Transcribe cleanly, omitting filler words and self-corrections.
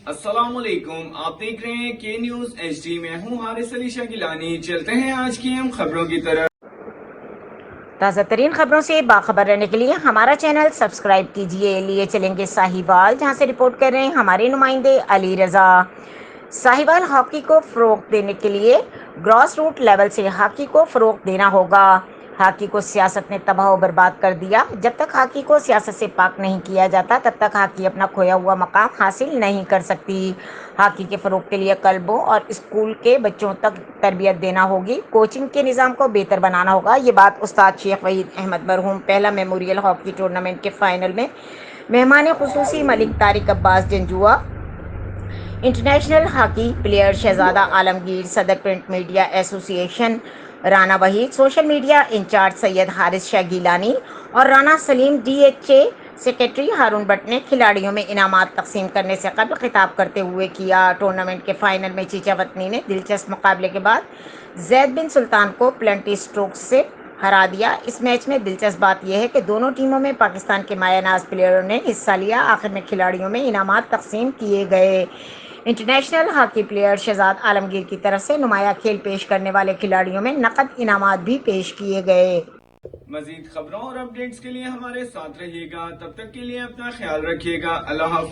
السلام علیکم، آپ دیکھ رہے ہیں کے نیوز ایچ ڈی۔ میں ہوں حارث علی شاہ گیلانی۔ چلتے ہیں آج کی اہم خبروں کی طرف۔ تازہ ترین خبروں سے باخبر رہنے کے لیے ہمارا چینل سبسکرائب کیجیے۔ لیے چلیں گے ساہیوال، جہاں سے رپورٹ کر رہے ہیں ہمارے نمائندے علی رضا۔ ساہیوال ہاکی کو فروغ دینے کے لیے گراس روٹ لیول سے ہاکی کو فروغ دینا ہوگا۔ ہاکی کو سیاست نے تباہ و برباد کر دیا۔ جب تک ہاکی کو سیاست سے پاک نہیں کیا جاتا تب تک ہاکی اپنا کھویا ہوا مقام حاصل نہیں کر سکتی۔ ہاکی کے فروغ کے لیے کلبوں اور اسکول کے بچوں تک تربیت دینا ہوگی، کوچنگ کے نظام کو بہتر بنانا ہوگا۔ یہ بات استاد شیخ وحید احمد مرحوم پہلا میموریل ہاکی ٹورنامنٹ کے فائنل میں مہمان خصوصی Malik Tariq Abbas Janjua, international hockey player Shahzada Alamgir, صدر print media association Rana Waheed, social media incharge Syed Haris Shah Gilani اور Rana Saleem, D H A secretary Haroon Butt نے کھلاڑیوں میں انعامات تقسیم کرنے سے قبل خطاب کرتے ہوئے کیا۔ ٹورنامنٹ کے فائنل میں چیچا وطنی نے دلچسپ مقابلے کے بعد زید بن سلطان کو پلنٹی سٹروکس سے ہرا دیا۔ اس میچ میں دلچسپ بات یہ ہے کہ دونوں ٹیموں میں پاکستان کے مایہ ناز پلیئروں نے حصہ لیا۔ آخر میں کھلاڑیوں میں انعامات تقسیم کیے گئے۔ انٹرنیشنل ہاکی پلیئر شہزاد عالمگیر کی طرف سے نمایاں کھیل پیش کرنے والے کھلاڑیوں میں نقد انعامات بھی پیش کیے گئے۔ مزید خبروں اور اپڈیٹس کے لیے ہمارے ساتھ رہیے گا۔ تب تک کے لیے اپنا خیال رکھیے گا۔ اللہ حافظ۔